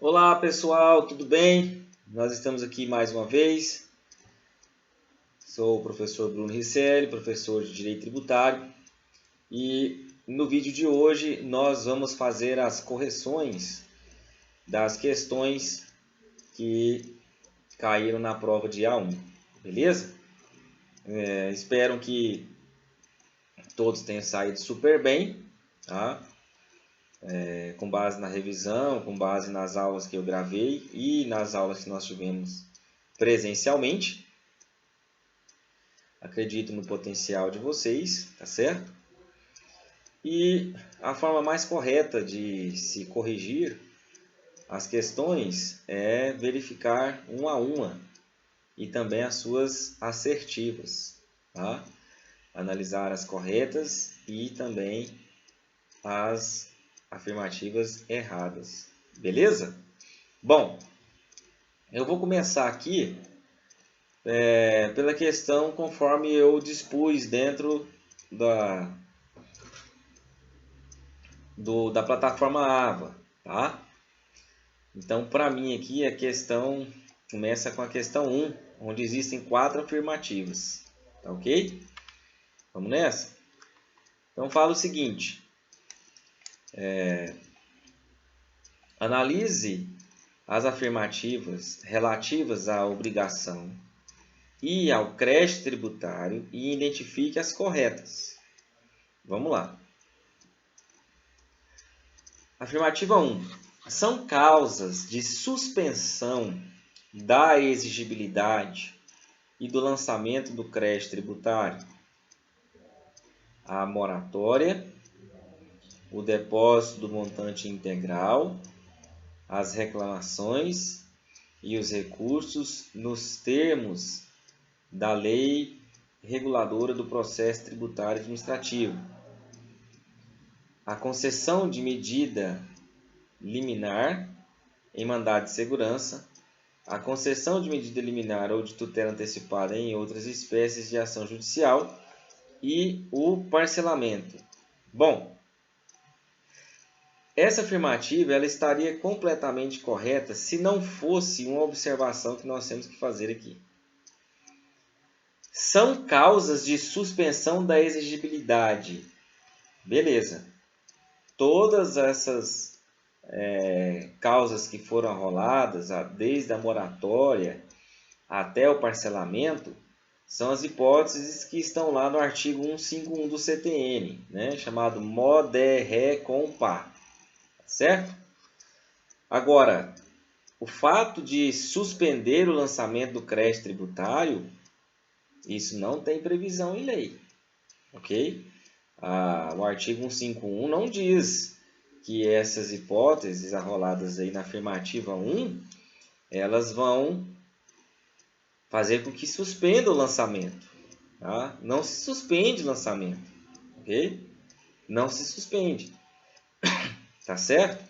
Olá pessoal, tudo bem? Nós estamos aqui mais uma vez. Sou o professor Bruno Risselli, professor de Direito Tributário, e no vídeo de hoje nós vamos fazer as correções das questões que caíram na prova de A1, beleza? Espero que todos tenham saído super bem, tá? Com base na revisão, com base nas aulas que eu gravei e nas aulas que nós tivemos presencialmente. Acredito no potencial de vocês, tá certo? E a forma mais correta de se corrigir as questões é verificar uma a uma e também as suas assertivas, tá? Analisar as corretas e também as afirmativas erradas, beleza? Bom, eu vou começar aqui pela questão conforme eu dispus dentro da plataforma AVA, tá? Então, para mim aqui a questão começa com a questão 1, onde existem 4 afirmativas, tá ok? Vamos nessa? Então, fala o seguinte: analise as afirmativas relativas à obrigação e ao crédito tributário e identifique as corretas. Vamos lá. Afirmativa 1. São causas de suspensão da exigibilidade e do lançamento do crédito tributário a moratória, o depósito do montante integral, as reclamações e os recursos nos termos da lei reguladora do processo tributário administrativo, a concessão de medida liminar em mandado de segurança, a concessão de medida liminar ou de tutela antecipada em outras espécies de ação judicial e o parcelamento. Bom, essa afirmativa ela estaria completamente correta se não fosse uma observação que nós temos que fazer aqui. São causas de suspensão da exigibilidade. Beleza. Todas essas causas que foram arroladas, desde a moratória até o parcelamento, são as hipóteses que estão lá no artigo 151 do CTN, né, chamado Mode Ré Compa, certo? Agora, o fato de suspender o lançamento do crédito tributário, isso não tem previsão em lei, ok? O artigo 151 não diz que essas hipóteses arroladas aí na afirmativa 1, elas vão fazer com que suspenda o lançamento. Tá? Não se suspende o lançamento, ok? Não se suspende, tá certo?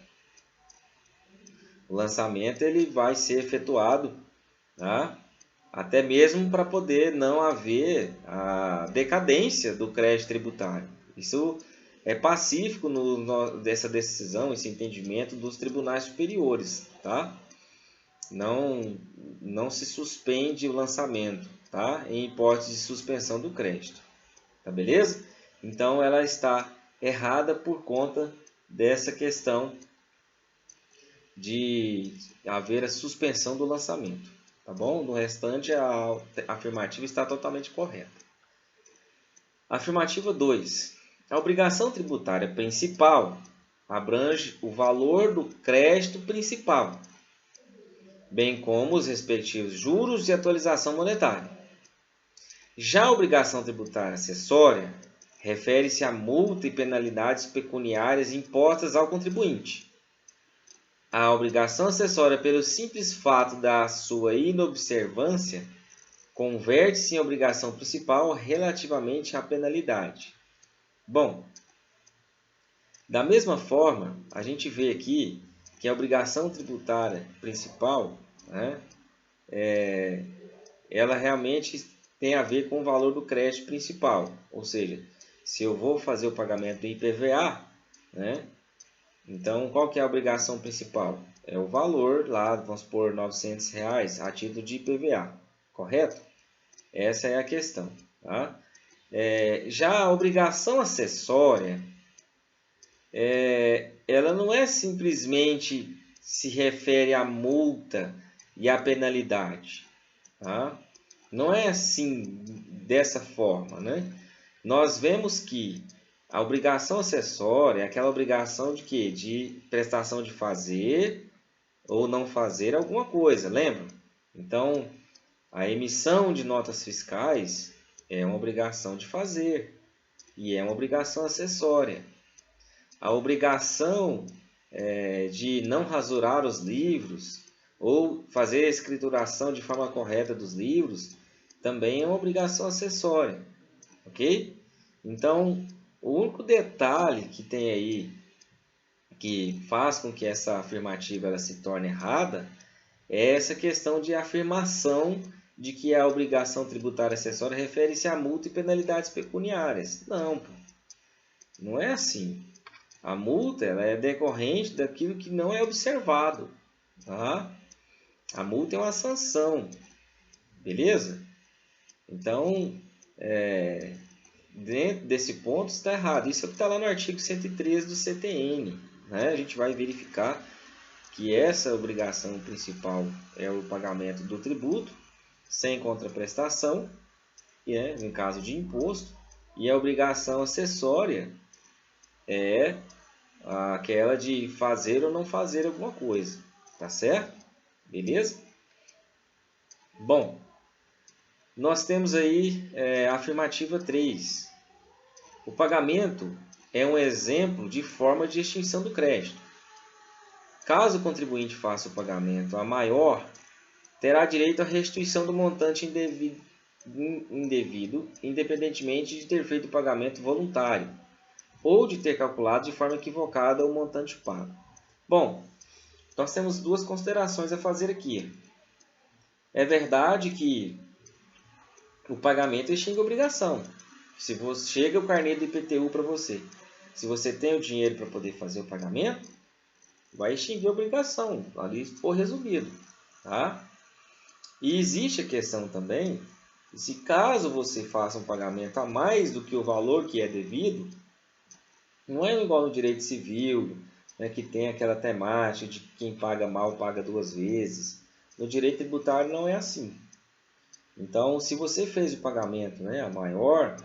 O lançamento ele vai ser efetuado, tá? Até mesmo para poder não haver a decadência do crédito tributário. Isso é pacífico dessa decisão, esse entendimento dos tribunais superiores, tá? Não se suspende o lançamento, tá? Em hipótese de suspensão do crédito, tá beleza? Então ela está errada por conta dessa questão de haver a suspensão do lançamento, tá bom? No restante a afirmativa está totalmente correta. Afirmativa 2. A obrigação tributária principal abrange o valor do crédito principal, bem como os respectivos juros e atualização monetária. Já a obrigação tributária acessória refere-se a multa e penalidades pecuniárias impostas ao contribuinte. A obrigação acessória, pelo simples fato da sua inobservância, converte-se em obrigação principal relativamente à penalidade. Bom, da mesma forma, a gente vê aqui que a obrigação tributária principal, né, ela realmente tem a ver com o valor do crédito principal. Ou seja, se eu vou fazer o pagamento do IPVA, né, Então, qual que é a obrigação principal? É o valor lá, vamos supor, R$ 900 a título de IPVA, correto? Essa é a questão. Tá? Já a obrigação acessória, ela não é simplesmente se refere à multa e à penalidade. Tá? Não é assim, dessa forma, né? Nós vemos que a obrigação acessória é aquela obrigação de quê? De prestação de fazer ou não fazer alguma coisa, lembra? Então, a emissão de notas fiscais é uma obrigação de fazer e é uma obrigação acessória. A obrigação de não rasurar os livros ou fazer a escrituração de forma correta dos livros também é uma obrigação acessória, ok? Então, o único detalhe que tem aí que faz com que essa afirmativa ela se torne errada é essa questão de afirmação de que a obrigação tributária acessória refere-se a multa e penalidades pecuniárias. Não, pô. Não é assim. A multa ela é decorrente daquilo que não é observado. Tá? A multa é uma sanção. Beleza? Então, dentro desse ponto está errado. Isso é o que está lá no artigo 113 do CTN. Né? A gente vai verificar que essa obrigação principal é o pagamento do tributo, sem contraprestação, em caso de imposto, e a obrigação acessória é aquela de fazer ou não fazer alguma coisa. Tá certo? Beleza? Bom, nós temos aí a afirmativa 3. O pagamento é um exemplo de forma de extinção do crédito. Caso o contribuinte faça o pagamento a maior, terá direito à restituição do montante indevido, independentemente de ter feito o pagamento voluntário ou de ter calculado de forma equivocada o montante pago. Bom, nós temos duas considerações a fazer aqui. É verdade que o pagamento extingue a obrigação. Se você chega o carnê do IPTU para você, se você tem o dinheiro para poder fazer o pagamento, vai extinguir a obrigação, ali for resolvido. Tá? E existe a questão também, se caso você faça um pagamento a mais do que o valor que é devido, não é igual no direito civil, né, que tem aquela temática de quem paga mal paga duas vezes. No direito tributário não é assim. Então, se você fez o pagamento, né, a maior,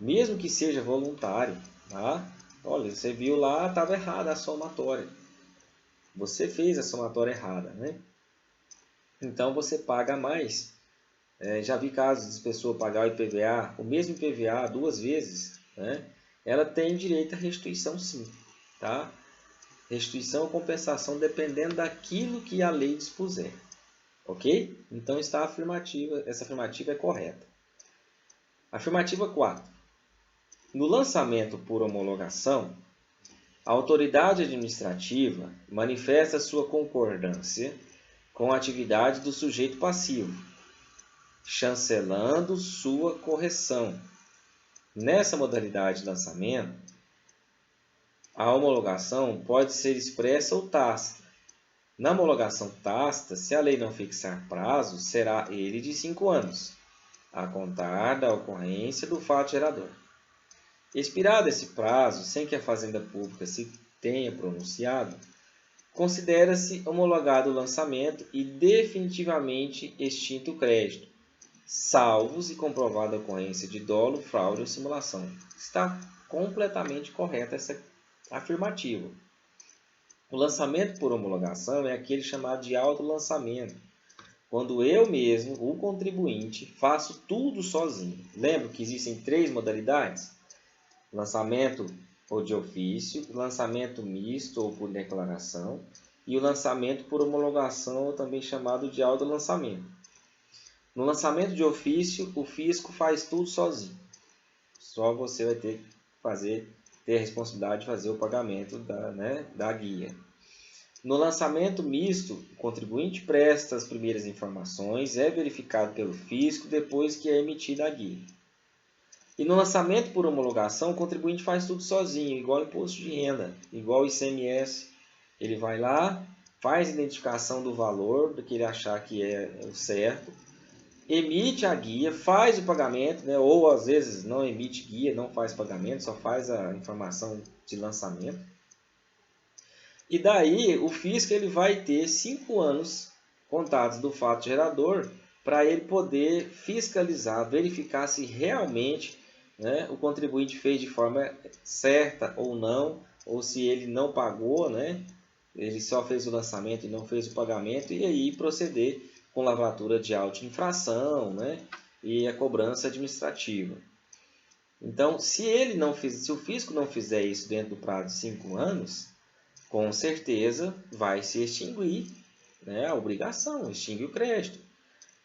mesmo que seja voluntário, tá? Olha, você viu lá, estava errada a somatória. Você fez a somatória errada, né? Então você paga mais. Já vi casos de pessoa pagar o IPVA, o mesmo IPVA duas vezes, né? Ela tem direito à restituição sim, tá? Restituição ou compensação dependendo daquilo que a lei dispuser, ok? Então essa afirmativa é correta. Afirmativa 4. No lançamento por homologação, a autoridade administrativa manifesta sua concordância com a atividade do sujeito passivo, chancelando sua correção. Nessa modalidade de lançamento, a homologação pode ser expressa ou tácita. Na homologação tácita, se a lei não fixar prazo, será ele de 5 anos, a contar da ocorrência do fato gerador. Expirado esse prazo, sem que a Fazenda Pública se tenha pronunciado, considera-se homologado o lançamento e definitivamente extinto o crédito, salvo se comprovada a ocorrência de dolo, fraude ou simulação. Está completamente correta essa afirmativa. O lançamento por homologação é aquele chamado de autolançamento, quando eu mesmo, o contribuinte, faço tudo sozinho. Lembra que existem 3 modalidades? Lançamento ou de ofício, lançamento misto ou por declaração e o lançamento por homologação, também chamado de autolançamento. No lançamento de ofício, o fisco faz tudo sozinho. Só você vai ter que ter a responsabilidade de fazer o pagamento da guia. No lançamento misto, o contribuinte presta as primeiras informações, é verificado pelo fisco depois que é emitida a guia. E no lançamento por homologação, o contribuinte faz tudo sozinho, igual imposto de renda, igual ICMS. Ele vai lá, faz a identificação do valor, do que ele achar que é o certo, emite a guia, faz o pagamento, né? Ou às vezes não emite guia, não faz pagamento, só faz a informação de lançamento. E daí o fisco ele vai ter 5 anos contados do fato gerador para ele poder fiscalizar, verificar se realmente, né, o contribuinte fez de forma certa ou não, ou se ele não pagou, né, ele só fez o lançamento e não fez o pagamento, e aí proceder com lavratura de auto-infração, né, e a cobrança administrativa. Então, se o fisco não fizer isso dentro do prazo de 5 anos, com certeza vai se extinguir, né, a obrigação, extingue o crédito.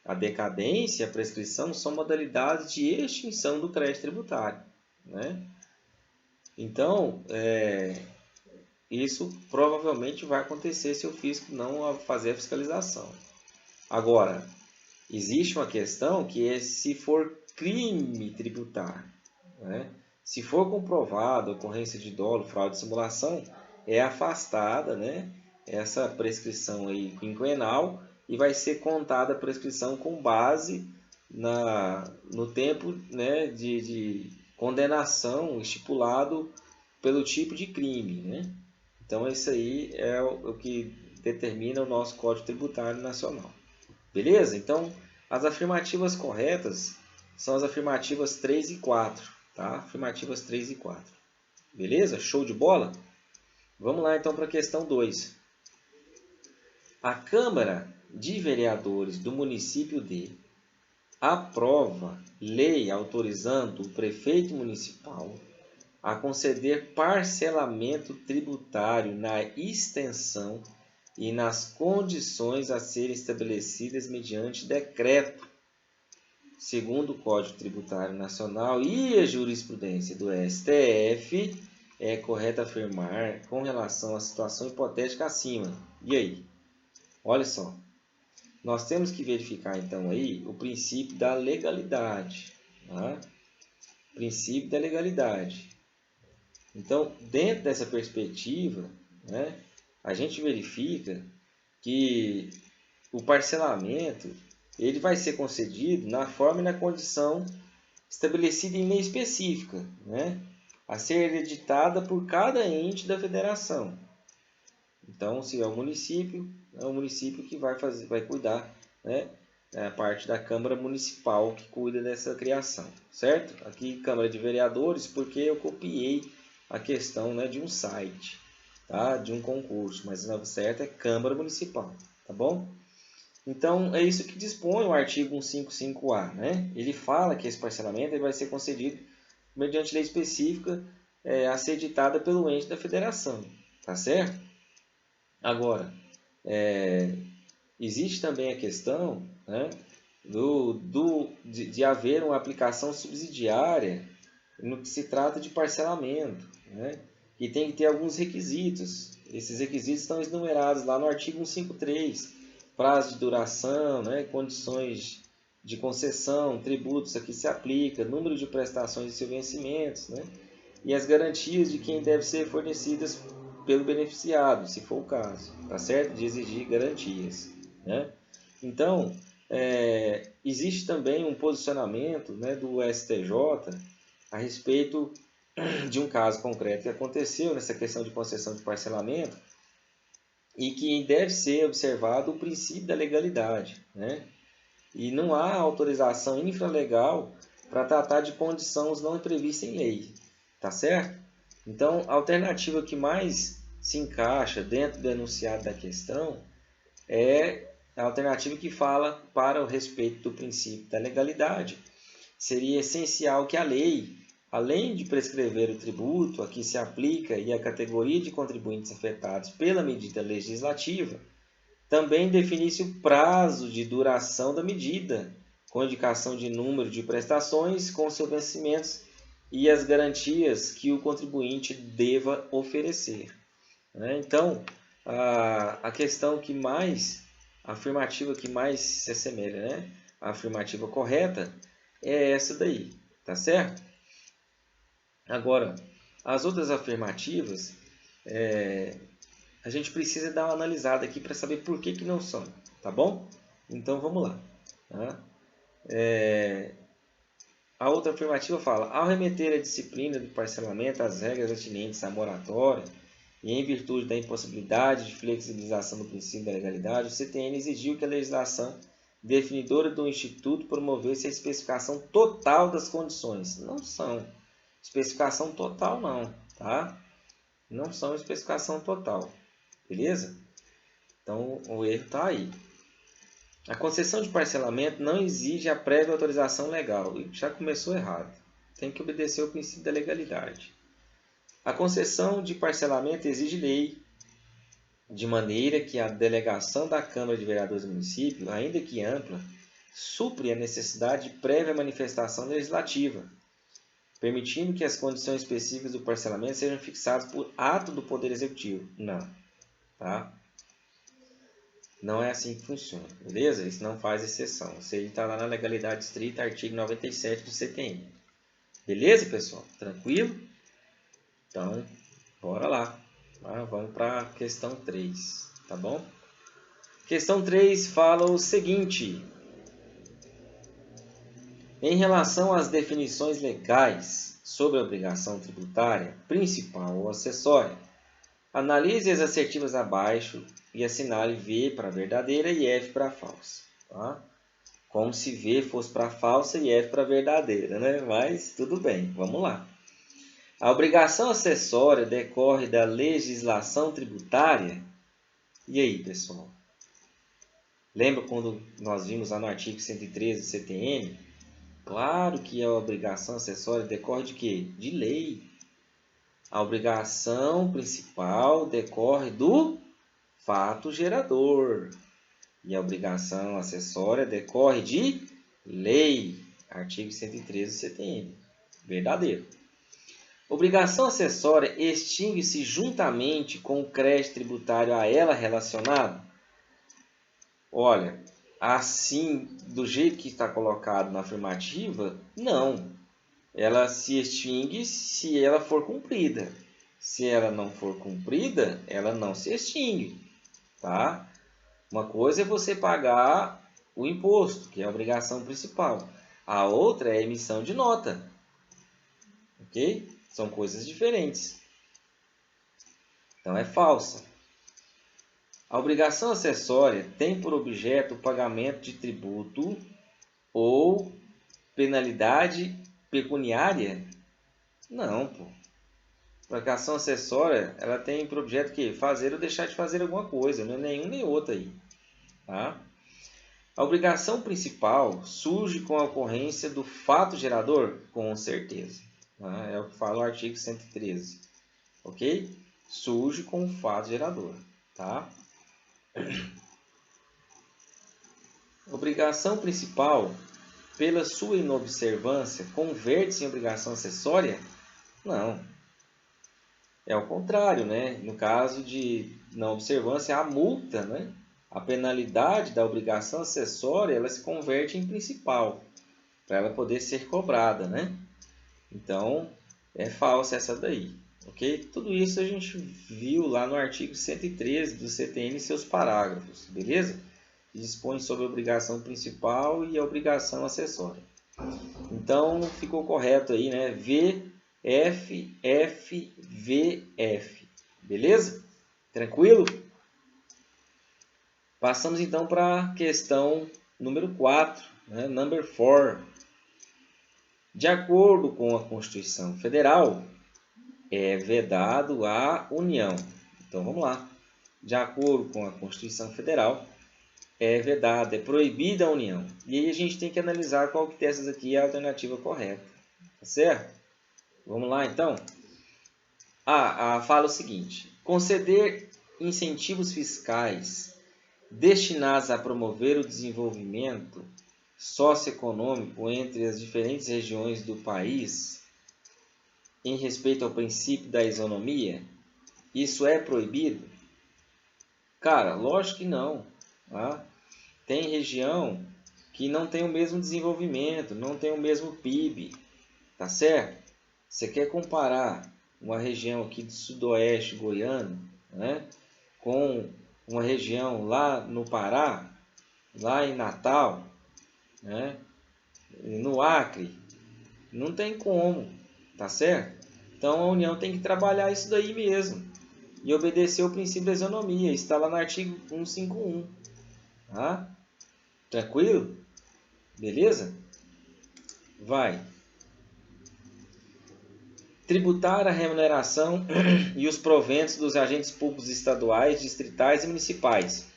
A decadência e a prescrição são modalidades de extinção do crédito tributário, né? Então, isso provavelmente vai acontecer se o fisco não fazer a fiscalização. Agora, existe uma questão que é se for crime tributário, né? Se for comprovado a ocorrência de dolo, fraude e simulação, é afastada, né, essa prescrição aí quinquenal e vai ser contada a prescrição com base no tempo, né, de condenação estipulado pelo tipo de crime, né? Então, isso aí é o que determina o nosso Código Tributário Nacional. Beleza? Então, as afirmativas corretas são as afirmativas 3 e 4. Tá? Afirmativas 3 e 4. Beleza? Show de bola? Vamos lá então para a questão 2. A Câmara de Vereadores do município de aprova lei autorizando o prefeito municipal a conceder parcelamento tributário na extensão e nas condições a serem estabelecidas mediante decreto, segundo o Código Tributário Nacional e a jurisprudência do STF, é correto afirmar com relação à situação hipotética acima. E aí? Olha só. Nós temos que verificar então aí o princípio da legalidade. Tá? Princípio da legalidade. Então, dentro dessa perspectiva, né, a gente verifica que o parcelamento ele vai ser concedido na forma e na condição estabelecida em lei específica, né, a ser editada por cada ente da federação. Então, se é o município que vai cuidar, né, a parte da Câmara Municipal que cuida dessa criação, certo? Aqui, Câmara de Vereadores, porque eu copiei a questão, né, de um site, tá? De um concurso, mas o certo é Câmara Municipal, tá bom? Então, é isso que dispõe o artigo 155A, né? Ele fala que esse parcelamento ele vai ser concedido mediante lei específica a ser editada pelo ente da federação, tá certo? Agora, existe também a questão, né, de haver uma aplicação subsidiária no que se trata de parcelamento, né, que tem que ter alguns requisitos. Esses requisitos estão enumerados lá no artigo 153, prazo de duração, né, condições de concessão, tributos a que se aplica, número de prestações e seus vencimentos, né, e as garantias de quem deve ser fornecidas pelo beneficiado, se for o caso, tá certo? De exigir garantias, né? Então, existe também um posicionamento, né, do STJ a respeito de um caso concreto que aconteceu nessa questão de concessão de parcelamento e que deve ser observado o princípio da legalidade, né? E não há autorização infralegal para tratar de condições não previstas em lei, tá certo? Então, a alternativa que mais se encaixa dentro do enunciado da questão é a alternativa que fala para o respeito do princípio da legalidade. Seria essencial que a lei, além de prescrever o tributo a que se aplica e a categoria de contribuintes afetados pela medida legislativa, também definisse o prazo de duração da medida, com indicação de número de prestações com seus vencimentos e as garantias que o contribuinte deva oferecer. Então, a questão que mais, a afirmativa que mais se assemelha, né, a afirmativa correta, é essa daí, tá certo? Agora, as outras afirmativas, a gente precisa dar uma analisada aqui para saber por que não são, tá bom? Então vamos lá. Tá? A outra afirmativa fala: ao remeter a disciplina do parcelamento às regras atinentes à moratória e em virtude da impossibilidade de flexibilização do princípio da legalidade, o CTN exigiu que a legislação definidora do Instituto promovesse a especificação total das condições. Não são especificação total não, tá? Não são especificação total, beleza? Então o erro está aí. A concessão de parcelamento não exige a prévia autorização legal. E já começou errado. Tem que obedecer ao princípio da legalidade. A concessão de parcelamento exige lei, de maneira que a delegação da Câmara de Vereadores do município, ainda que ampla, supre a necessidade de prévia manifestação legislativa, permitindo que as condições específicas do parcelamento sejam fixadas por ato do Poder Executivo. Não. Tá? Não é assim que funciona, beleza? Isso não faz exceção. Isso aí está lá na legalidade estrita, artigo 97 do CTN. Beleza, pessoal? Tranquilo? Então, bora lá. Vamos para a questão 3, tá bom? Questão 3 fala o seguinte: em relação às definições legais sobre a obrigação tributária, principal ou acessória, analise as assertivas abaixo e assinale V para verdadeira e F para falsa. Tá? Como se V fosse para falsa e F para verdadeira, né? Mas tudo bem, vamos lá. A obrigação acessória decorre da legislação tributária. E aí, pessoal? Lembra quando nós vimos lá no artigo 113 do CTN? Claro que a obrigação acessória decorre de quê? De lei. A obrigação principal decorre do fato gerador. E a obrigação acessória decorre de lei. Artigo 113 do CTN. Verdadeiro. Obrigação acessória extingue-se juntamente com o crédito tributário a ela relacionado? Olha, assim, do jeito que está colocado na afirmativa, não. Ela se extingue se ela for cumprida. Se ela não for cumprida, ela não se extingue. Tá? Uma coisa é você pagar o imposto, que é a obrigação principal. A outra é a emissão de nota. Ok? São coisas diferentes. Então, é falsa. A obrigação acessória tem por objeto o pagamento de tributo ou penalidade pecuniária? Não, pô. A obrigação acessória, ela tem por objeto o quê? Fazer ou deixar de fazer alguma coisa. Não é nenhum nem outro aí. Tá? A obrigação principal surge com a ocorrência do fato gerador? Com certeza. Tá? É o que fala o artigo 113. Ok? Surge com o fato gerador. Tá? Obrigação principal, pela sua inobservância, converte-se em obrigação acessória? Não. É o contrário, né? No caso de não observância, a multa, né? A penalidade da obrigação acessória, ela se converte em principal, para ela poder ser cobrada, né? Então, é falsa essa daí, ok? Tudo isso a gente viu lá no artigo 113 do CTN e seus parágrafos, beleza? Que dispõe sobre a obrigação principal e a obrigação acessória. Então, ficou correto aí, né? VFFVF, beleza? Tranquilo? Passamos então para a questão número 4, né? Number 4. De acordo com a Constituição Federal, é vedado à União. Então vamos lá. De acordo com a Constituição Federal, é vedado, é proibida a União. E aí a gente tem que analisar qual que dessas aqui é a alternativa correta. Tá certo? Vamos lá então? Fala o seguinte: conceder incentivos fiscais destinados a promover o desenvolvimento socioeconômico entre as diferentes regiões do país, em respeito ao princípio da isonomia, isso é proibido? Cara, lógico que não. Tá? Tem região que não tem o mesmo desenvolvimento, não tem o mesmo PIB, tá certo? Você quer comparar uma região aqui do sudoeste goiano, né, com uma região lá no Pará, lá em Natal, né, no Acre, não tem como, tá certo? Então a União tem que trabalhar isso daí mesmo e obedecer o princípio da isonomia. Está lá no artigo 151. Tá? Tranquilo? Beleza? Vai. Tributar a remuneração e os proventos dos agentes públicos estaduais, distritais e municipais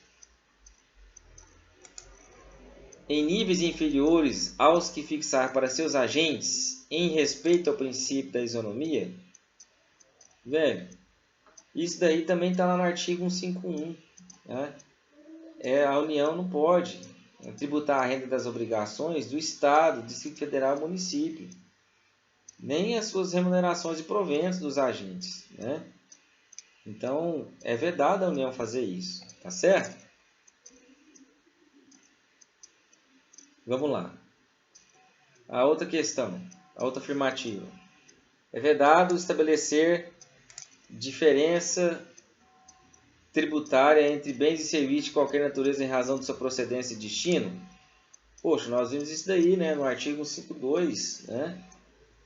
em níveis inferiores aos que fixar para seus agentes em respeito ao princípio da isonomia. Velho, isso daí também está lá no artigo 151. Né? A União não pode tributar a renda das obrigações do Estado, Distrito Federal e município, nem as suas remunerações e proventos dos agentes. Né? Então, é vedado a União fazer isso, tá certo? Vamos lá. A outra questão, a outra afirmativa. É vedado estabelecer diferença tributária entre bens e serviços de qualquer natureza em razão de sua procedência e destino? Poxa, nós vimos isso daí, né, no artigo 152, né?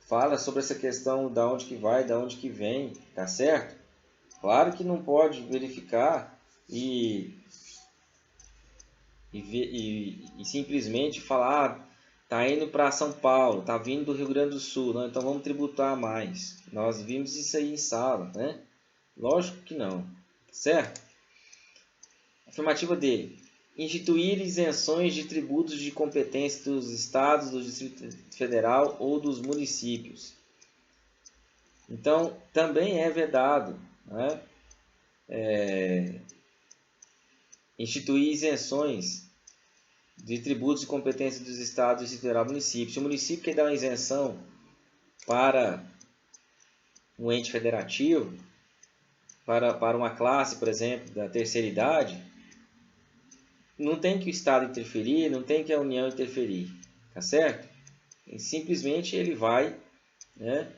Fala sobre essa questão da onde que vai, da onde que vem, tá certo? Claro que não pode verificar e simplesmente falar, tá indo para São Paulo, tá vindo do Rio Grande do Sul, não, então vamos tributar mais. Nós vimos isso aí em sala, né? Lógico que não, certo? Afirmativa D. Instituir isenções de tributos de competência dos estados, do Distrito Federal ou dos municípios. Então, também é vedado, né? Instituir isenções de tributos de competência dos estados, Distrito Federal e municípios. Se o município quer dar uma isenção para um ente federativo, para uma classe, por exemplo, da terceira idade, não tem que o Estado interferir, não tem que a União interferir, tá certo? E simplesmente ele vai, né,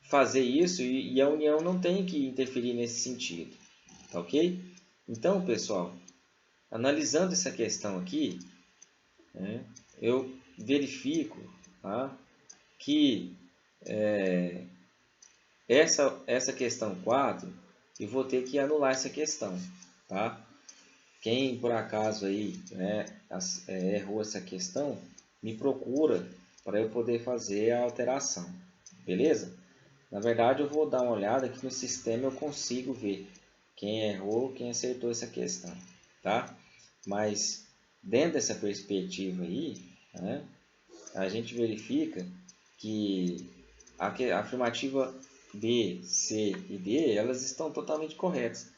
fazer isso e a União não tem que interferir nesse sentido, tá ok? Então, pessoal, analisando essa questão aqui, né, eu verifico, tá, que essa questão 4, eu vou ter que anular essa questão, tá? Quem por acaso aí, né, errou essa questão, me procura para eu poder fazer a alteração, beleza? Na verdade, eu vou dar uma olhada aqui no sistema, eu consigo ver quem errou, quem acertou essa questão, tá? Mas dentro dessa perspectiva aí, né, a gente verifica que a afirmativa B, C e D, elas estão totalmente corretas.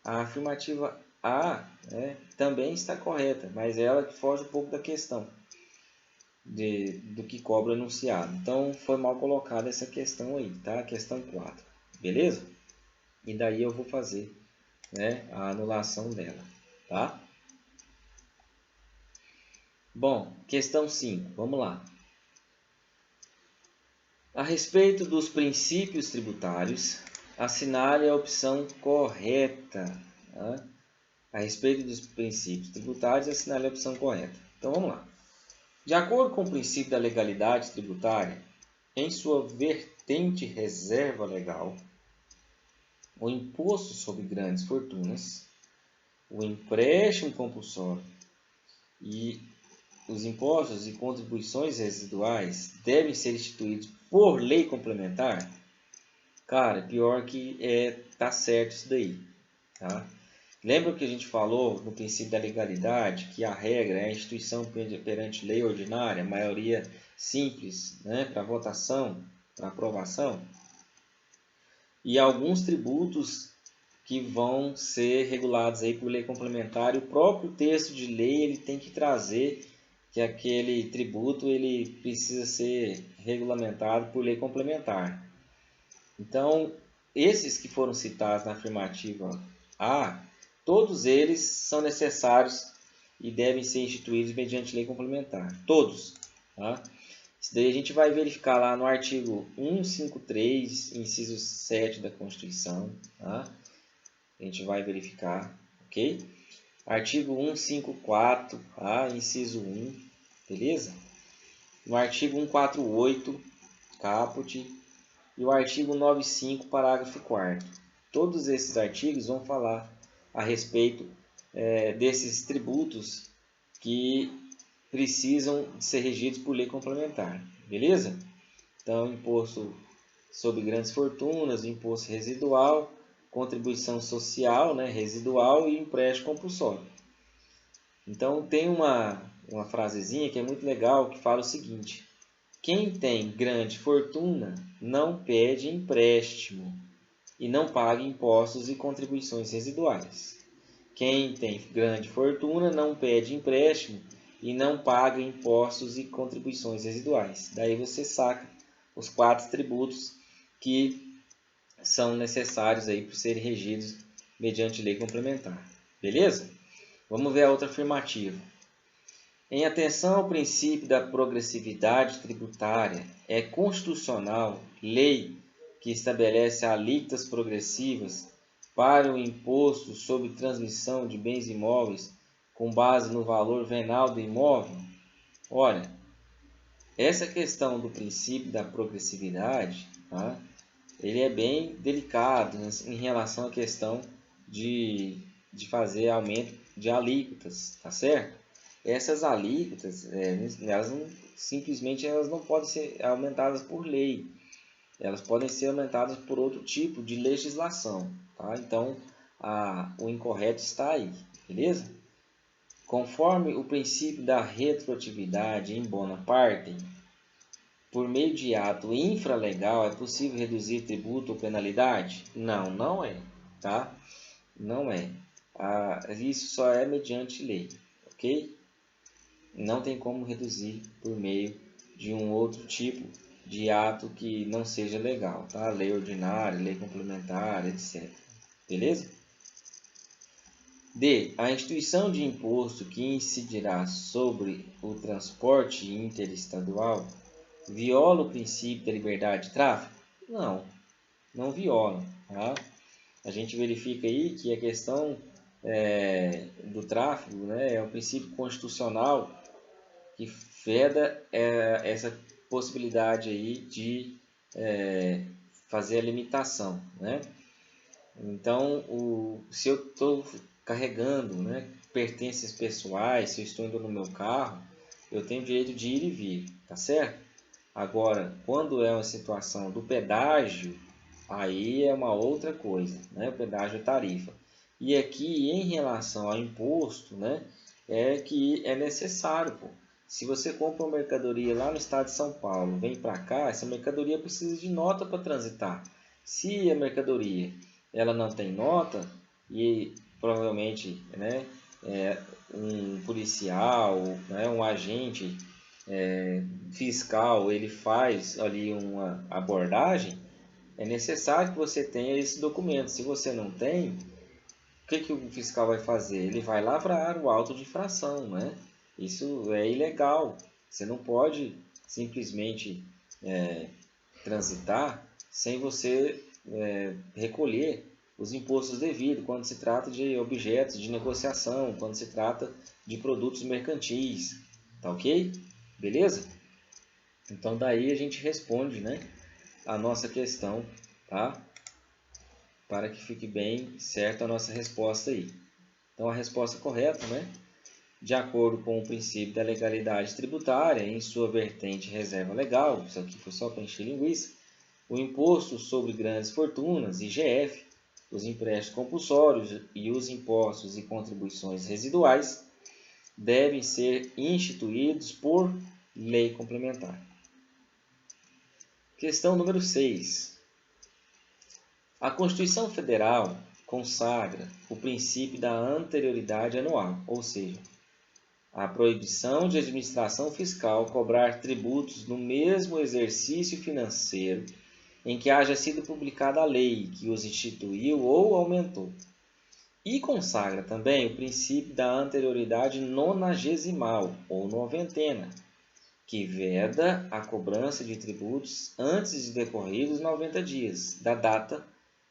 A afirmativa A, né, também está correta, mas ela foge um pouco da questão do que cobra o enunciado. Então, foi mal colocada essa questão aí, tá? Questão 4, beleza? E daí eu vou fazer, né, a anulação dela, tá? Bom, questão 5, vamos lá. A respeito dos princípios tributários, assinale a opção correta. Tá? A respeito dos princípios tributários, assinale a opção correta. Então vamos lá. De acordo com o princípio da legalidade tributária, em sua vertente reserva legal, o imposto sobre grandes fortunas, o empréstimo compulsório e os impostos e contribuições residuais devem ser instituídos por lei complementar. Cara, pior que tá certo isso daí, tá? Lembra que a gente falou no princípio da legalidade que a regra é a instituição perante lei ordinária, maioria simples, né, para votação, para aprovação, e alguns tributos que vão ser regulados aí por lei complementar. E o próprio texto de lei ele tem que trazer que aquele tributo ele precisa ser regulamentado por lei complementar. Então, esses que foram citados na afirmativa A, todos eles são necessários e devem ser instituídos mediante lei complementar. Todos. Tá? Isso daí a gente vai verificar lá no artigo 153, inciso 7 da Constituição. Tá? A gente vai verificar, ok? Artigo 154, tá? Inciso 1, beleza? No artigo 148, caput, e o artigo 95, parágrafo 4º. Todos esses artigos vão falar a respeito desses tributos que precisam ser regidos por lei complementar, beleza? Então, imposto sobre grandes fortunas, imposto residual, contribuição social, né, residual e empréstimo compulsório. Então, tem uma frasezinha que é muito legal, que fala o seguinte: quem tem grande fortuna não pede empréstimo e não paga impostos e contribuições residuais. Quem tem grande fortuna não pede empréstimo e não paga impostos e contribuições residuais. Daí você saca os 4 tributos que são necessários aí para serem regidos mediante lei complementar. Beleza? Vamos ver a outra afirmativa. Em atenção ao princípio da progressividade tributária, é constitucional lei que estabelece alíquotas progressivas para o imposto sobre transmissão de bens imóveis com base no valor venal do imóvel? Olha, essa questão do princípio da progressividade, tá? Ele é bem delicado, né, em relação à questão de fazer aumento de alíquotas, tá certo? Essas alíquotas, simplesmente elas não podem ser aumentadas por lei, elas podem ser aumentadas por outro tipo de legislação, tá? Então, o incorreto está aí, beleza? Conforme o princípio da retroatividade em bona parte, por meio de ato infralegal é possível reduzir tributo ou penalidade? Não, não é, tá? Não é. Isso só é mediante lei, ok? Não tem como reduzir por meio de um outro tipo de ato que não seja legal, tá? Lei ordinária, lei complementar, etc. Beleza? D. A instituição de imposto que incidirá sobre o transporte interestadual viola o princípio da liberdade de tráfego? Não, não viola. Tá? A gente verifica aí que a questão do tráfego, né, é um princípio constitucional que veda essa possibilidade aí de fazer a limitação, né? Então, se eu estou carregando, né, pertences pessoais, se eu estou indo no meu carro, eu tenho direito de ir e vir, tá certo? Agora, quando é uma situação do pedágio, aí é uma outra coisa, né? O pedágio é tarifa. E aqui, em relação ao imposto, né, é que é necessário, pô. Se você compra uma mercadoria lá no estado de São Paulo, vem para cá, essa mercadoria precisa de nota para transitar. Se a mercadoria ela não tem nota, e provavelmente, né, um policial, né, um agente fiscal, ele faz ali uma abordagem, é necessário que você tenha esse documento. Se você não tem, o que o fiscal vai fazer? Ele vai lavrar o auto de infração, né? Isso é ilegal. Você não pode simplesmente transitar sem você recolher os impostos devidos quando se trata de objetos de negociação, quando se trata de produtos mercantis, tá ok? Beleza? Então daí a gente responde, né, a nossa questão, tá? Para que fique bem certa a nossa resposta aí. Então a resposta correta, né, de acordo com o princípio da legalidade tributária, em sua vertente reserva legal, isso aqui foi só para encher linguiça, o imposto sobre grandes fortunas, IGF, os empréstimos compulsórios e os impostos e contribuições residuais devem ser instituídos por lei complementar. Questão número 6. A Constituição Federal consagra o princípio da anterioridade anual, ou seja, a proibição de administração fiscal cobrar tributos no mesmo exercício financeiro em que haja sido publicada a lei que os instituiu ou aumentou. E consagra também o princípio da anterioridade nonagesimal ou noventena, que veda a cobrança de tributos antes de decorridos 90 dias da data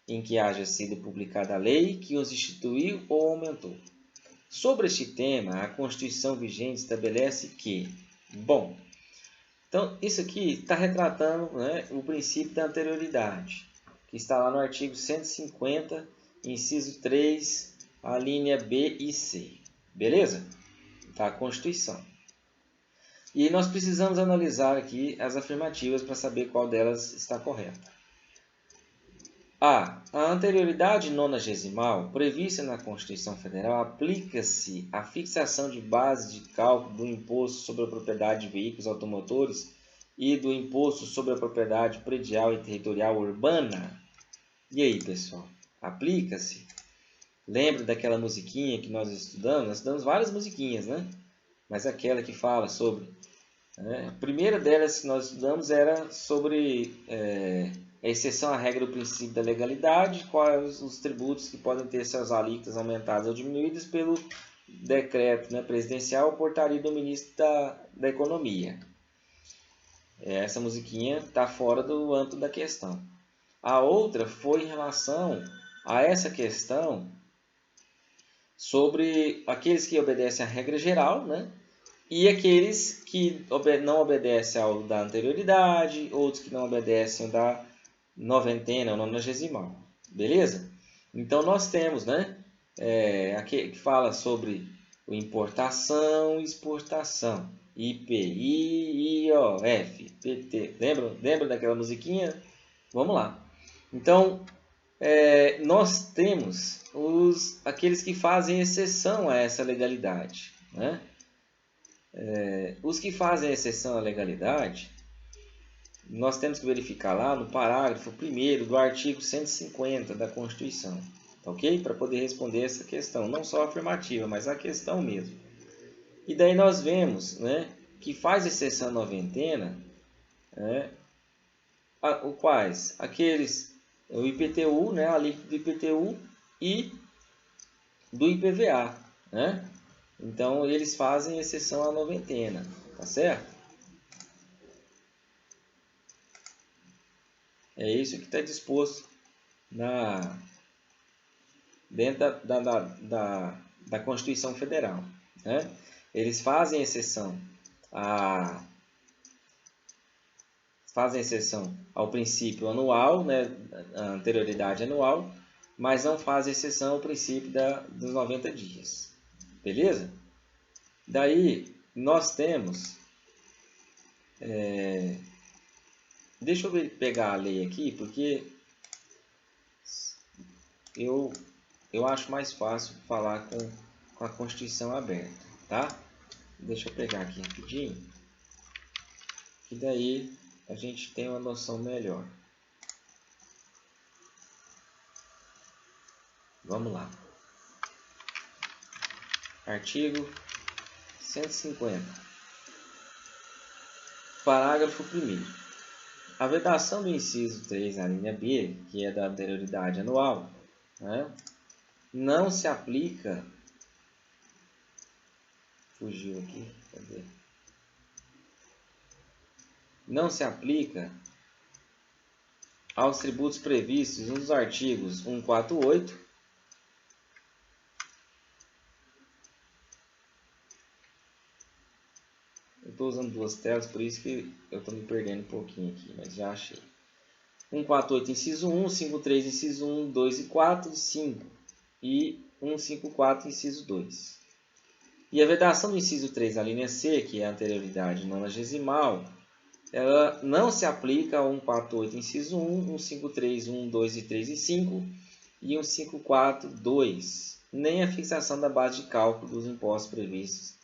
em que haja sido publicada a lei que os instituiu ou aumentou. Sobre este tema, a Constituição vigente estabelece que, bom, então isso aqui está retratando, né, o princípio da anterioridade, que está lá no artigo 150, inciso 3, a linha B e C. Beleza? Da Constituição. E nós precisamos analisar aqui as afirmativas para saber qual delas está correta. A anterioridade nonagesimal prevista na Constituição Federal aplica-se à fixação de base de cálculo do Imposto sobre a Propriedade de Veículos Automotores e do Imposto sobre a Propriedade Predial e Territorial Urbana. E aí, pessoal? Aplica-se? Lembra daquela musiquinha que nós estudamos? Nós estudamos várias musiquinhas, né? Mas aquela que fala sobre... A primeira delas que nós estudamos era sobre... a exceção à regra do princípio da legalidade, quais os tributos que podem ter suas alíquotas aumentadas ou diminuídas pelo decreto, né, presidencial ou portaria do ministro da Economia. Essa musiquinha está fora do âmbito da questão. A outra foi em relação a essa questão sobre aqueles que obedecem à regra geral, né, e aqueles que não obedecem ao da anterioridade, outros que não obedecem ao da noventena ou nonagesimal, beleza? Então nós temos, né, aqui que fala sobre importação e exportação, IPI, IOF, PT, lembra daquela musiquinha? Vamos lá. Então nós temos aqueles que fazem exceção a essa legalidade, né? Os que fazem exceção à legalidade, nós temos que verificar lá no parágrafo 1º do artigo 150 da Constituição, ok? Para poder responder essa questão, não só a afirmativa, mas a questão mesmo. E daí nós vemos, né, que faz exceção à noventena, quais? Aqueles, o IPTU, né, a alíquota do IPTU e do IPVA, né? Então eles fazem exceção à noventena, tá certo? É isso que está disposto dentro da Constituição Federal, né? Eles fazem exceção ao princípio anual, né? A anterioridade anual, mas não fazem exceção ao princípio dos 90 dias. Beleza? Daí nós temos... Deixa eu pegar a lei aqui, porque eu acho mais fácil falar com a Constituição aberta, tá? Deixa eu pegar aqui rapidinho, que daí a gente tem uma noção melhor. Vamos lá. Artigo 150. Parágrafo 1º. A vedação do inciso 3 na linha B, que é da anterioridade anual, né, não se aplica... Fugiu aqui, cadê? Não se aplica aos tributos previstos nos artigos 148, eu estou usando duas telas, por isso que eu estou me perdendo um pouquinho aqui, mas já achei. 148, inciso 1, 53, inciso 1, 2 e 4, 5 e 154, inciso 2. E a vedação do inciso 3, a linha C, que é a anterioridade nonagesimal, ela não se aplica ao 148, inciso 1, 153, 1, 2 e 3 e 5 e 154, 2, nem a fixação da base de cálculo dos impostos previstos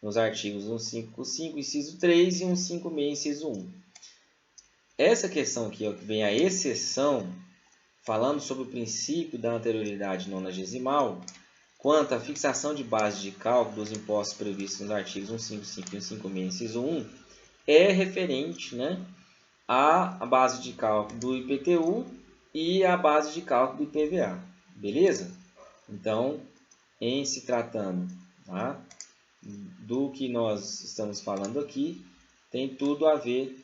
nos artigos 155, inciso 3 e 156, inciso 1. Essa questão aqui, ó, que vem a exceção, falando sobre o princípio da anterioridade nonagesimal, quanto à fixação de base de cálculo dos impostos previstos nos artigos 155 e 156, inciso 1, é referente, né, à base de cálculo do IPTU e à base de cálculo do IPVA. Beleza? Então, em se tratando, tá, do que nós estamos falando aqui, tem tudo a ver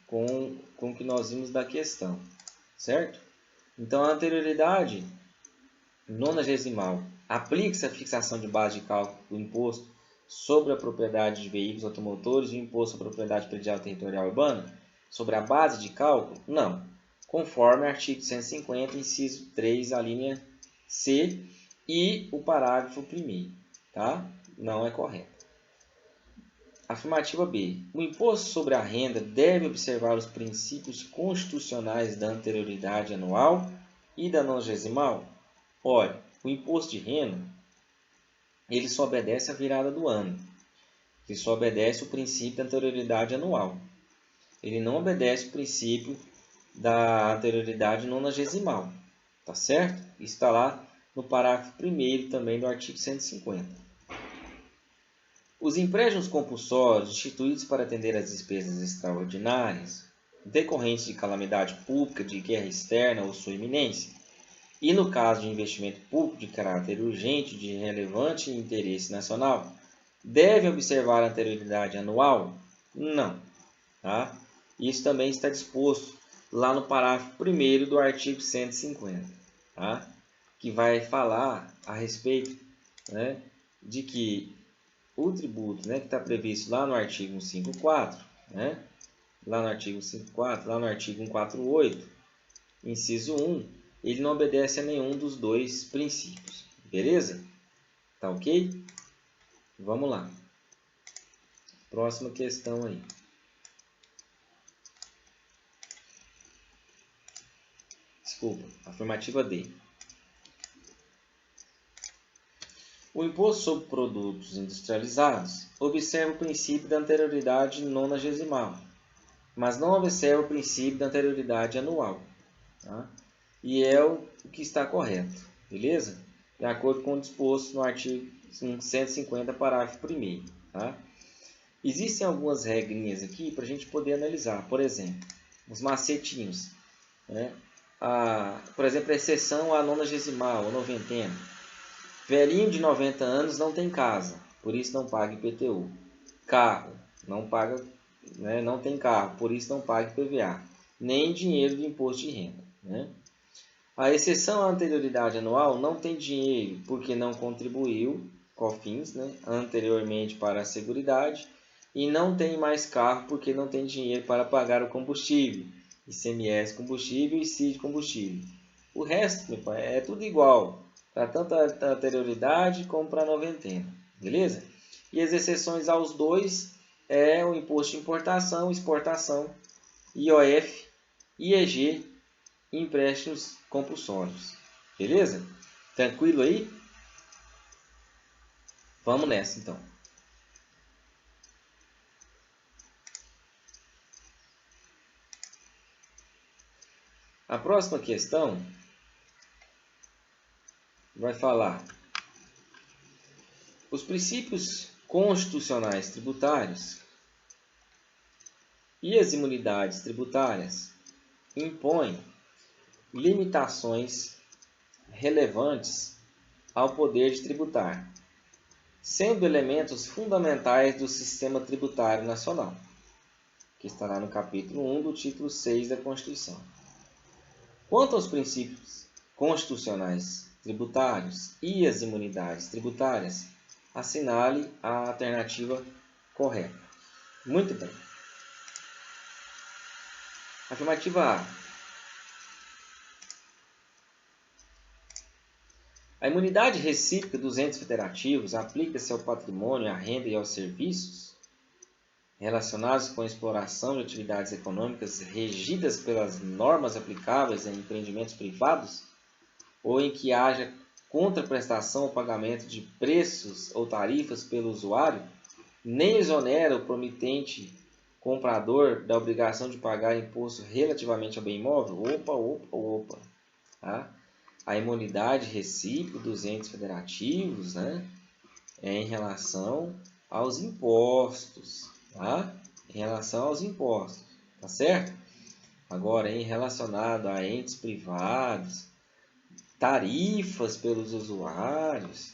com o que nós vimos da questão, certo? Então, a anterioridade nonagesimal aplica-se a fixação de base de cálculo do imposto sobre a propriedade de veículos automotores e o imposto sobre a propriedade predial territorial urbana sobre a base de cálculo? Não. Conforme o artigo 150, inciso 3, a linha C e o parágrafo 1º, tá? Não é correto. Afirmativa B. O imposto sobre a renda deve observar os princípios constitucionais da anterioridade anual e da nonagesimal? Olha, o imposto de renda, ele só obedece à virada do ano. Ele só obedece o princípio da anterioridade anual. Ele não obedece o princípio da anterioridade nonagesimal. Tá certo? Isso está lá no parágrafo 1º também do artigo 150. Os empréstimos compulsórios instituídos para atender às despesas extraordinárias decorrentes de calamidade pública, de guerra externa ou sua iminência, e no caso de investimento público de caráter urgente de relevante interesse nacional, devem observar a anterioridade anual? Não. Tá? Isso também está disposto lá no parágrafo 1º do artigo 150, tá? Que vai falar a respeito, né, de que o tributo, né, que está previsto lá no artigo 154, né, lá no artigo 154, lá no artigo 148, inciso 1, ele não obedece a nenhum dos dois princípios. Beleza? Tá ok? Vamos lá. Próxima questão aí. Desculpa, afirmativa D. O imposto sobre produtos industrializados observa o princípio da anterioridade nonagesimal, mas não observa o princípio da anterioridade anual. Tá? E é o que está correto, beleza? De acordo com o disposto no artigo 150, parágrafo 1º. Tá? Existem algumas regrinhas aqui para a gente poder analisar. Por exemplo, os macetinhos, né? Por exemplo, a exceção à nonagesimal, ou noventena. Velhinho de 90 anos não tem casa, por isso não paga IPTU. Carro, não paga, né, não tem carro, por isso não paga IPVA. Nem dinheiro de imposto de renda. Né? A exceção à anterioridade anual não tem dinheiro porque não contribuiu, COFINS, né, anteriormente para a Seguridade, e não tem mais carro porque não tem dinheiro para pagar o combustível, ICMS combustível e CID combustível. O resto, meu pai, é tudo igual, para tanto a anterioridade como para a noventena, beleza? E as exceções aos dois é o imposto de importação, exportação, IOF, IEG e empréstimos compulsórios, beleza? Tranquilo aí? Vamos nessa então. A próxima questão vai falar: os princípios constitucionais tributários e as imunidades tributárias impõem limitações relevantes ao poder de tributar, sendo elementos fundamentais do sistema tributário nacional, que estará no capítulo 1 do título 6 da Constituição. Quanto aos princípios constitucionais tributários e as imunidades tributárias, assinale a alternativa correta. Muito bem. Afirmativa A. A imunidade recíproca dos entes federativos aplica-se ao patrimônio, à renda e aos serviços relacionados com a exploração de atividades econômicas regidas pelas normas aplicáveis a empreendimentos privados ou em que haja contraprestação ou pagamento de preços ou tarifas pelo usuário, nem exonera o promitente comprador da obrigação de pagar imposto relativamente ao bem imóvel? Opa. Tá? A imunidade recíproca dos entes federativos, né, é em relação aos impostos. Tá? Em relação aos impostos. Tá certo? Agora, em relacionado a entes privados, tarifas pelos usuários,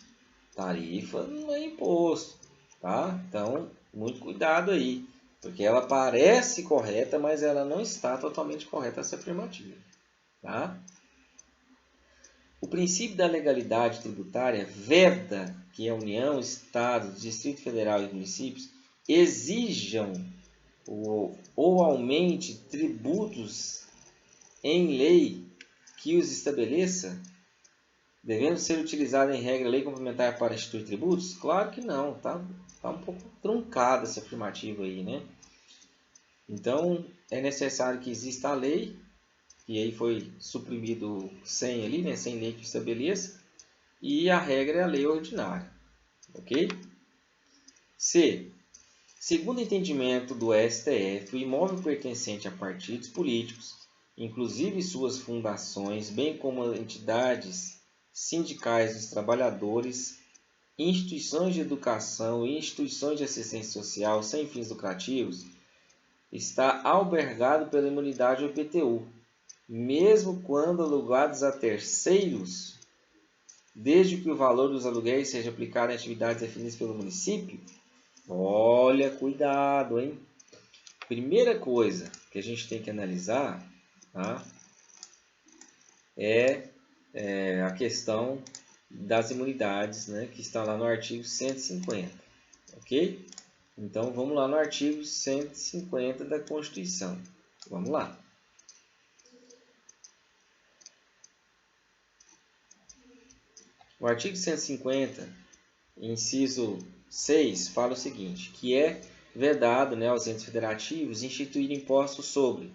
tarifa não é imposto, tá? Então, muito cuidado aí. Porque ela parece correta, mas ela não está totalmente correta essa afirmativa. Tá? O princípio da legalidade tributária veda que a União, Estados, Distrito Federal e municípios exijam ou aumente tributos em lei que os estabeleça, devendo ser utilizada em regra lei complementar para instituir tributos? Claro que não, tá um pouco truncada essa afirmativa aí, né? Então, é necessário que exista a lei, e aí foi suprimido sem ali, né? Sem lei que estabeleça, e a regra é a lei ordinária, ok? C. Segundo o entendimento do STF, o imóvel pertencente a partidos políticos, inclusive suas fundações, bem como entidades sindicais dos trabalhadores, instituições de educação e instituições de assistência social sem fins lucrativos, está albergado pela imunidade do IPTU, mesmo quando alugados a terceiros, desde que o valor dos aluguéis seja aplicado em atividades definidas pelo município. Olha, cuidado, hein? Primeira coisa que a gente tem que analisar, tá? é a questão das imunidades, né? Que está lá no artigo 150, ok? Então, vamos lá no artigo 150 da Constituição. Vamos lá. O artigo 150, inciso 6, fala o seguinte, que é vedado, né, aos entes federativos instituir impostos sobre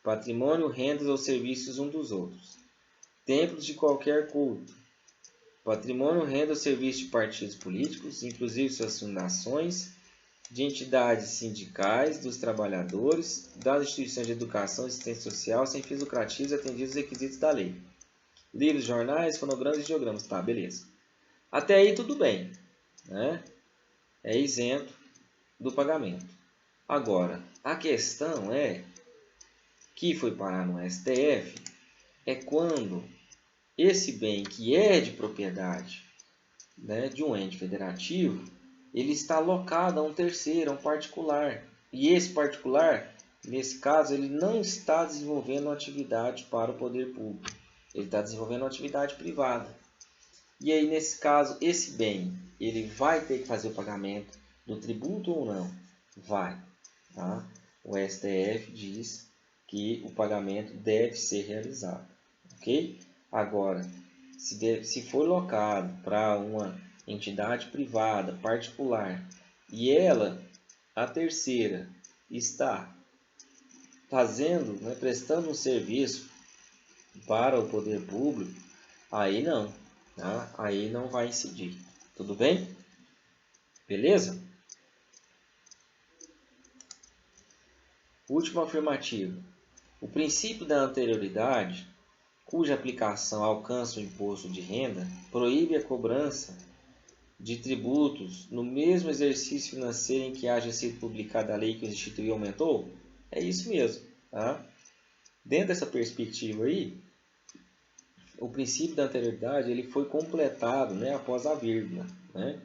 patrimônio, rendas ou serviços um dos outros, templos de qualquer culto, patrimônio, renda ou serviços de partidos políticos, inclusive suas fundações, de entidades sindicais, dos trabalhadores, das instituições de educação e assistência social sem fins lucrativos atendidos os requisitos da lei. Livros, jornais, fonogramas e diogramas. Tá, beleza. Até aí tudo bem, né? É isento do pagamento. Agora, a questão é que foi parar no STF é quando esse bem que é de propriedade, né, de um ente federativo, ele está alocado a um terceiro, a um particular. E esse particular, nesse caso, ele não está desenvolvendo uma atividade para o poder público. Ele está desenvolvendo uma atividade privada. E aí, nesse caso, esse bem, ele vai ter que fazer o pagamento do tributo ou não? Vai. Tá? O STF diz que o pagamento deve ser realizado. Ok? Agora, se for locado para uma entidade privada, particular, e ela, a terceira, está fazendo, né, prestando um serviço para o poder público, aí não, tá? Aí não vai incidir. Tudo bem? Beleza? Último afirmativo. O princípio da anterioridade, cuja aplicação alcança o imposto de renda, proíbe a cobrança de tributos no mesmo exercício financeiro em que haja sido publicada a lei que os instituiu e aumentou? É isso mesmo. Tá? Dentro dessa perspectiva aí, o princípio da anterioridade ele foi completado, né, após a vírgula, né,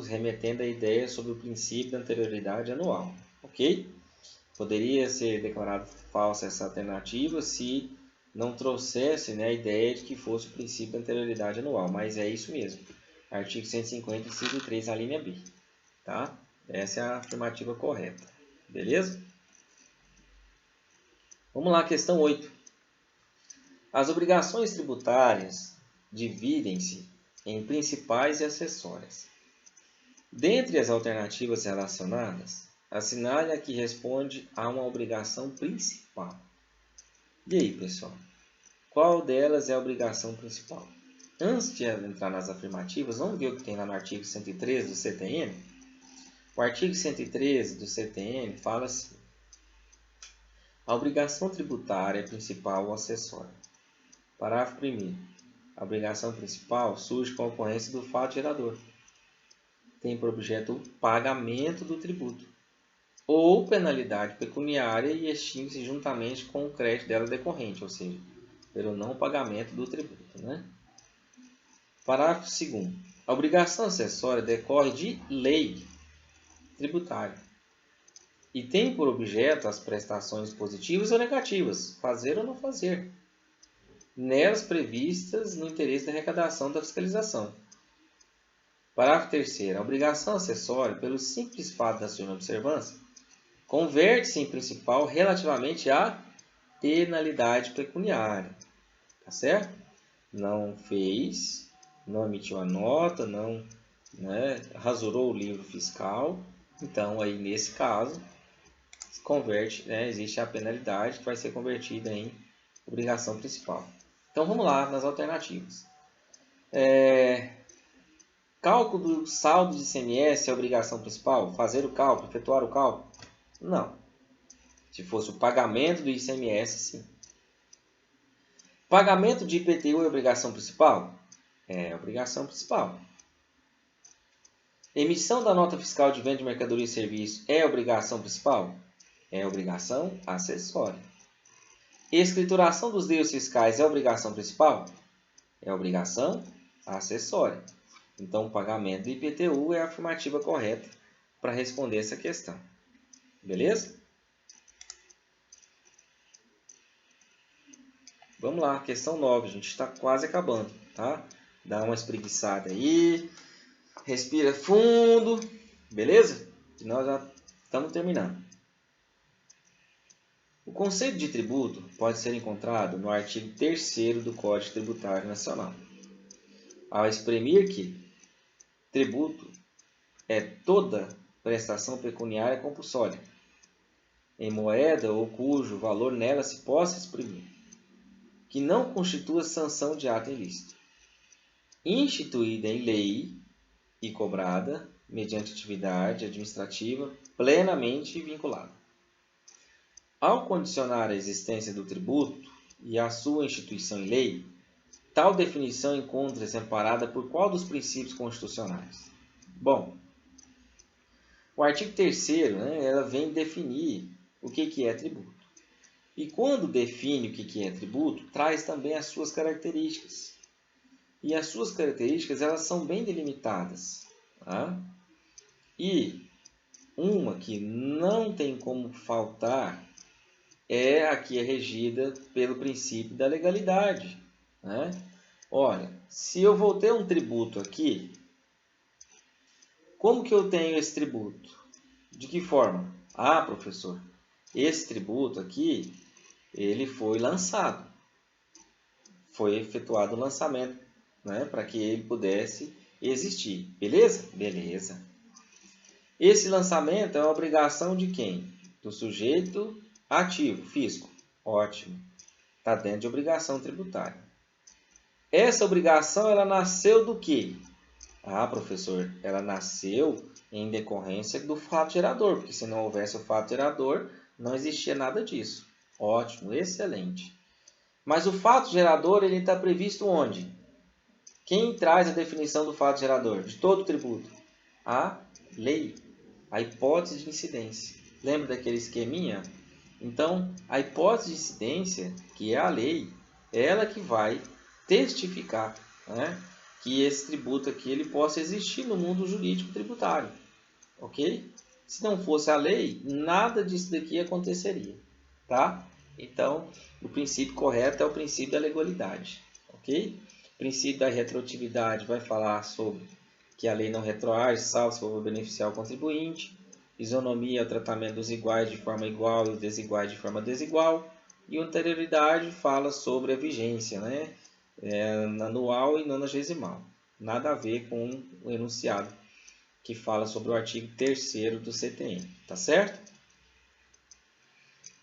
remetendo a ideia sobre o princípio da anterioridade anual. Ok? Poderia ser declarado falsa essa alternativa se não trouxesse, né, a ideia de que fosse o princípio da anterioridade anual, mas é isso mesmo. Artigo 150, inciso 3, a linha B. Tá? Essa é a afirmativa correta. Beleza? Vamos lá, questão 8. As obrigações tributárias dividem-se em principais e acessórias. Dentre as alternativas relacionadas, assinale a que responde a uma obrigação principal. E aí, pessoal? Qual delas é a obrigação principal? Antes de entrar nas afirmativas, vamos ver o que tem lá no artigo 113 do CTN? O artigo 113 do CTN fala assim: a obrigação tributária é principal ou acessória. Parágrafo 1º. A obrigação principal surge com a ocorrência do fato gerador. Tem por objeto o pagamento do tributo ou penalidade pecuniária e extingue-se juntamente com o crédito dela decorrente, ou seja, pelo não pagamento do tributo. Né? Parágrafo 2º. A obrigação acessória decorre de lei tributária. e tem por objeto as prestações positivas ou negativas, fazer ou não fazer, nelas previstas no interesse da arrecadação da fiscalização. Parágrafo 3º. A obrigação acessória, pelo simples fato da sua inobservância, converte-se em principal relativamente à penalidade pecuniária. Tá certo? Não fez, não emitiu a nota, não rasurou o livro fiscal. Então, aí nesse caso, converte, existe a penalidade que vai ser convertida em obrigação principal. Então, vamos lá nas alternativas. Cálculo do saldo de ICMS é a obrigação principal? Fazer o cálculo, efetuar o cálculo? Não. Se fosse o pagamento do ICMS, sim. Pagamento de IPTU é obrigação principal? É obrigação principal. Emissão da nota fiscal de venda de mercadoria e serviço é obrigação principal? É obrigação acessória. Escrituração dos deveres fiscais é obrigação principal? É obrigação acessória. Então, o pagamento do IPTU é a afirmativa correta para responder essa questão. Beleza? Vamos lá, questão 9. A gente está quase acabando, tá? Dá uma espreguiçada aí. Respira fundo. Beleza? E nós já estamos terminando. O conceito de tributo pode ser encontrado no artigo 3º do Código Tributário Nacional, ao exprimir que tributo é toda prestação pecuniária compulsória, em moeda ou cujo valor nela se possa exprimir, que não constitua sanção de ato ilícito, instituída em lei e cobrada mediante atividade administrativa plenamente vinculada. Ao condicionar a existência do tributo e a sua instituição em lei, tal definição encontra-se amparada por qual dos princípios constitucionais? Bom, o artigo 3º, ela vem definir o que é tributo. E quando define o que é tributo, traz também as suas características. E as suas características, elas são bem delimitadas. Tá? E uma que não tem como faltar é a que é regida pelo princípio da legalidade. Né? Olha, se eu vou ter um tributo aqui, como que eu tenho esse tributo? De que forma? Ah, professor, esse tributo aqui, ele foi lançado. Foi efetuado o lançamento, para que ele pudesse existir. Beleza? Beleza. Esse lançamento é uma obrigação de quem? Do sujeito ativo, fisco. Ótimo. Está dentro de obrigação tributária. Essa obrigação, ela nasceu do quê? Ah, professor, ela nasceu em decorrência do fato gerador, porque se não houvesse o fato gerador, não existia nada disso. Ótimo, excelente. Mas o fato gerador, ele está previsto onde? Quem traz a definição do fato gerador? De todo tributo? A lei. A hipótese de incidência. Lembra daquele esqueminha? Então, a hipótese de incidência, que é a lei, é ela que vai testificar, que esse tributo aqui ele possa existir no mundo jurídico tributário. Ok? Se não fosse a lei, nada disso daqui aconteceria. Tá? Então, o princípio correto é o princípio da legalidade. Ok? O princípio da retroatividade vai falar sobre que a lei não retroage, salvo se for beneficiar o contribuinte. Isonomia é o tratamento dos iguais de forma igual e os desiguais de forma desigual. E anterioridade fala sobre a vigência, anual e nonagesimal. Nada a ver com o enunciado que fala sobre o artigo 3º do CTN. Tá certo?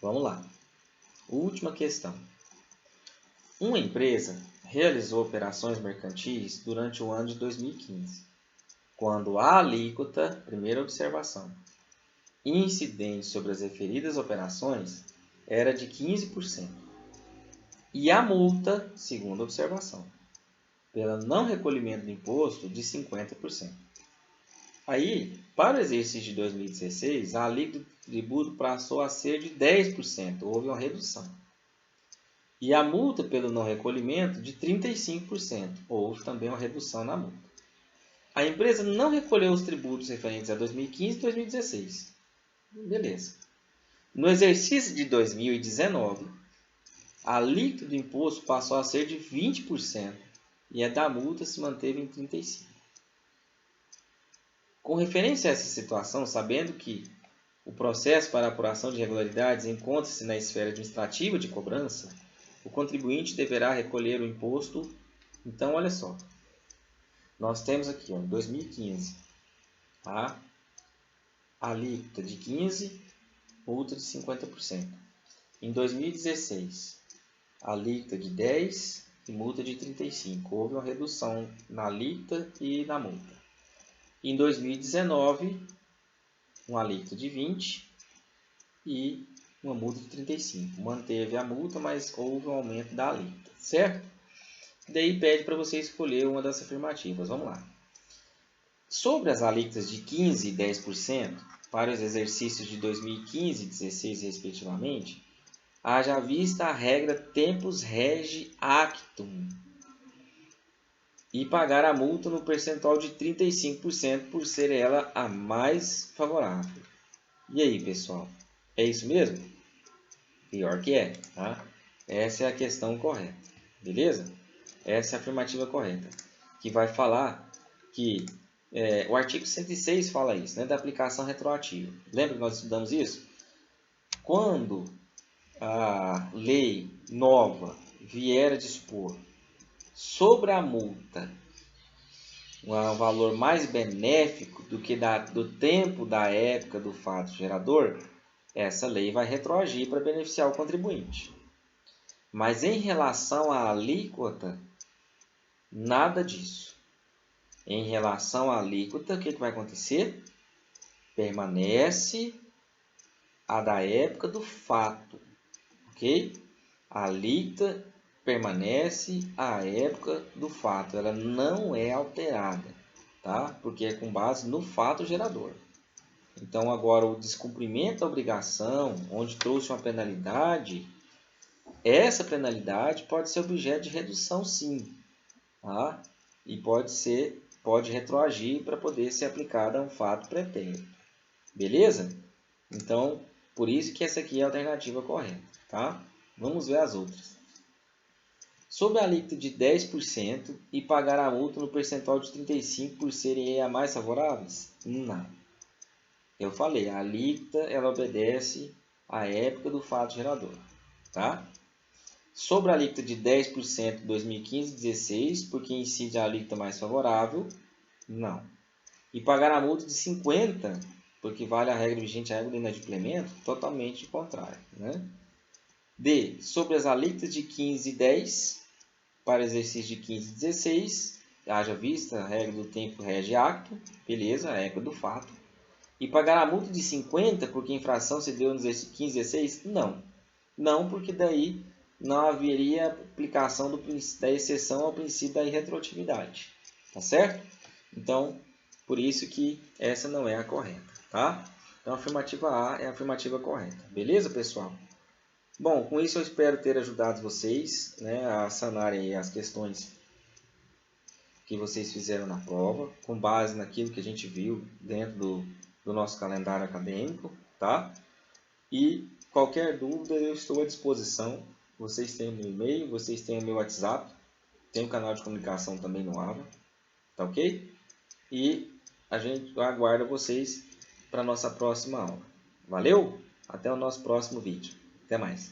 Vamos lá. Última questão. Uma empresa realizou operações mercantis durante o ano de 2015, quando a alíquota, primeira observação, incidente sobre as referidas operações era de 15%. E a multa, segunda observação, pelo não recolhimento do imposto de 50%. Aí, para o exercício de 2016, a alíquota do tributo passou a ser de 10%, houve uma redução. E a multa pelo não recolhimento de 35%, houve também uma redução na multa. A empresa não recolheu os tributos referentes a 2015 e 2016. Beleza. No exercício de 2019, a alíquota do imposto passou a ser de 20% e a da multa se manteve em 35%. Com referência a essa situação, sabendo que o processo para apuração de irregularidades encontra-se na esfera administrativa de cobrança, o contribuinte deverá recolher o imposto. Então, olha só, nós temos aqui, ó, 2015, a alíquota de 15%, multa de 50%. Em 2016, alíquota de 10% e multa de 35%. Houve uma redução na alíquota e na multa. Em 2019, uma alíquota de 20% e uma multa de 35%. Manteve a multa, mas houve um aumento da alíquota, certo? Daí pede para você escolher uma das afirmativas. Vamos lá. Sobre as alíquotas de 15% e 10% para os exercícios de 2015 e 2016, respectivamente, haja vista a regra tempus regi actum e pagar a multa no percentual de 35% por ser ela a mais favorável. E aí, pessoal? É isso mesmo? Pior que é, tá? Essa é a questão correta, beleza? Essa é a afirmativa correta, que vai falar que o artigo 106 fala isso, né, da aplicação retroativa. Lembra que nós estudamos isso? Quando a lei nova vier a dispor sobre a multa um valor mais benéfico do que do tempo da época do fato gerador, essa lei vai retroagir para beneficiar o contribuinte. Mas em relação à alíquota, nada disso. Em relação à alíquota, o que vai acontecer? Permanece a da época do fato, ok? A alíquota permanece à época do fato, ela não é alterada, tá? Porque é com base no fato gerador. Então, agora, o descumprimento da obrigação, onde trouxe uma penalidade, essa penalidade pode ser objeto de redução, sim, tá? E pode retroagir para poder ser aplicada a um fato pretérito. Beleza? Então, por isso que essa aqui é a alternativa correta, tá? Vamos ver as outras. Sobre a alíquota de 10% e pagar a multa no percentual de 35% por serem a mais favoráveis? Não. Eu falei, a alíquota ela obedece à época do fato gerador, tá? Sobre a alíquota de 10% de 2015 e 2016, porque incide a alíquota mais favorável? Não. E pagar a multa de 50%, porque vale a regra vigente, a regra do inadimplemento? Totalmente contrário, né? D. Sobre as alíquotas de 15 e 10, para exercício de 15 e 16, haja vista a regra do tempo regi acto, beleza, a regra do fato. E pagar a multa de 50 porque a infração se deu no exercício 15 e 16? Não. Não, porque daí não haveria aplicação da exceção ao princípio da irretroatividade. Tá certo? Então, por isso que essa não é a correta, tá? Então, a afirmativa A é a afirmativa correta. Beleza, pessoal? Bom, com isso eu espero ter ajudado vocês, né, a sanarem as questões que vocês fizeram na prova, com base naquilo que a gente viu dentro do nosso calendário acadêmico, tá? E qualquer dúvida eu estou à disposição. Vocês têm o meu e-mail, vocês têm o meu WhatsApp, tem um canal de comunicação também no AVA, tá ok? E a gente aguarda vocês para a nossa próxima aula. Valeu? Até o nosso próximo vídeo. Até mais.